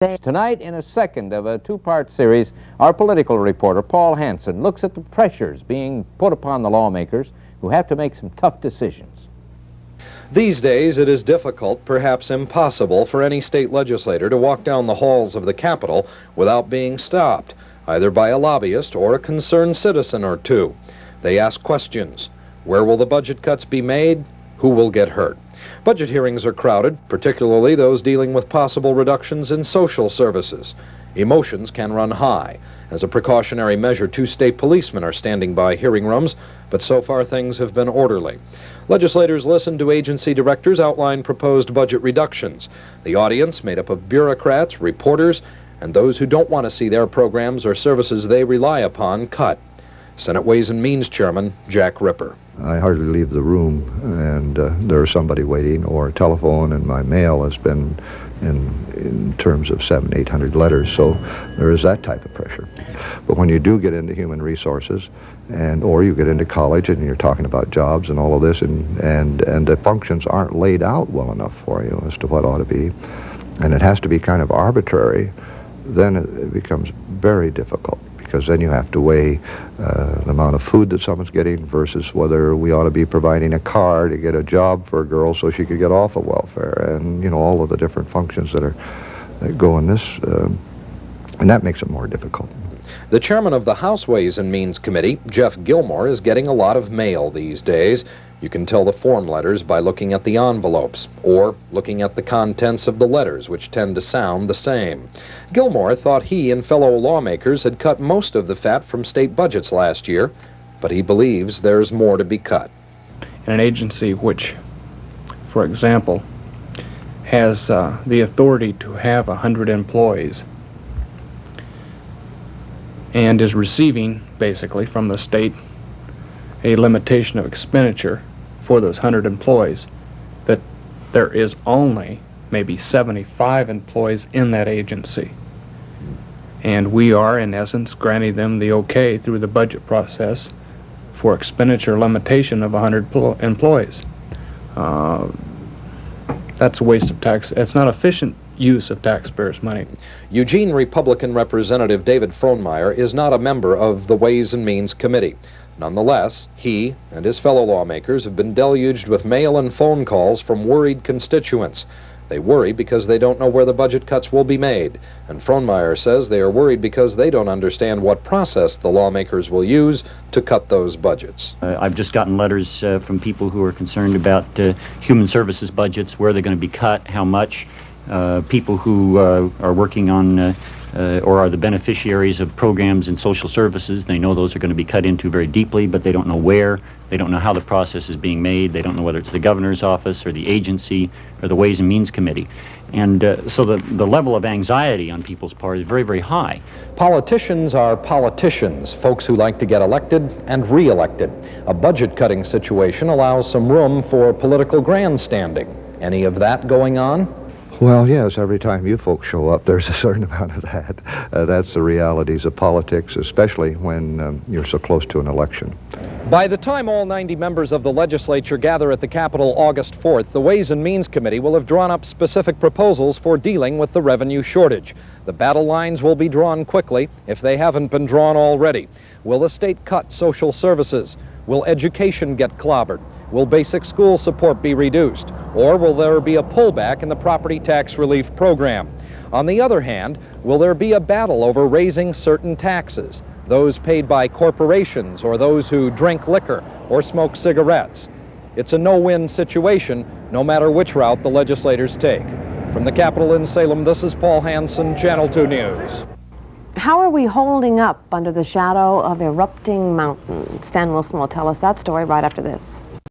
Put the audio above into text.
Tonight, in a second of a two-part series, our political reporter, Paul Hansen, looks at the pressures being put upon the lawmakers who have to make some tough decisions. These days, it is difficult, perhaps impossible, for any state legislator to walk down the halls of the Capitol without being stopped, either by a lobbyist or a concerned citizen or two. They ask questions. Where will the budget cuts be made? Who will get hurt? Budget hearings are crowded, particularly those dealing with possible reductions in social services. Emotions can run high. As a precautionary measure, 2 state policemen are standing by hearing rooms, but so far things have been orderly. Legislators listen to agency directors outline proposed budget reductions. The audience, made up of bureaucrats, reporters, and those who don't want to see their programs or services they rely upon cut. Senate Ways and Means Chairman Jack Ripper. I hardly leave the room, and there's somebody waiting, or a telephone, and my mail has been in terms of 700-800 letters, so there is that type of pressure. But when you do get into human resources, or you get into college and you're talking about jobs and all of this, and the functions aren't laid out well enough for you as to what ought to be, and it has to be kind of arbitrary, then it becomes very difficult. Because then you have to weigh the amount of food that someone's getting versus whether we ought to be providing a car to get a job for a girl so she could get off of welfare, and you know, all of the different functions that go in this, and that makes it more difficult. The chairman of the House Ways and Means Committee, Jeff Gilmore, is getting a lot of mail these days. You can tell the form letters by looking at the envelopes, or looking at the contents of the letters, which tend to sound the same. Gilmore thought he and fellow lawmakers had cut most of the fat from state budgets last year, but he believes there's more to be cut. In an agency which, for example, has the authority to have 100 employees and is receiving, basically, from the state a limitation of expenditure for those 100 employees, that there is only maybe 75 employees in that agency. And we are, in essence, granting them the okay through the budget process for expenditure limitation of 100 employees. That's a waste of tax. It's not efficient use of taxpayers' money. Eugene Republican Representative David Frohnmeyer is not a member of the Ways and Means Committee. Nonetheless, he and his fellow lawmakers have been deluged with mail and phone calls from worried constituents. They worry because they don't know where the budget cuts will be made, and Frohnmeyer says they are worried because they don't understand what process the lawmakers will use to cut those budgets. I've just gotten letters from people who are concerned about human services budgets, where they're going to be cut, how much. People who are working on or are the beneficiaries of programs in social services. They know those are going to be cut into very deeply, but they don't know where. They don't know how the process is being made. They don't know whether it's the governor's office or the agency or the Ways and Means Committee. And so the level of anxiety on people's part is very, very high. Politicians are politicians, folks who like to get elected and re-elected. A budget-cutting situation allows some room for political grandstanding. Any of that going on? Well, yes, every time you folks show up, there's a certain amount of that. That's the realities of politics, especially when you're so close to an election. By the time all 90 members of the legislature gather at the Capitol August 4th, the Ways and Means Committee will have drawn up specific proposals for dealing with the revenue shortage. The battle lines will be drawn quickly, if they haven't been drawn already. Will the state cut social services? Will education get clobbered? Will basic school support be reduced? Or will there be a pullback in the property tax relief program? On the other hand, will there be a battle over raising certain taxes, those paid by corporations or those who drink liquor or smoke cigarettes? It's a no-win situation, no matter which route the legislators take. From the Capitol in Salem, this is Paul Hansen, Channel 2 News. How are we holding up under the shadow of erupting mountains? Stan Wilson will tell us that story right after this.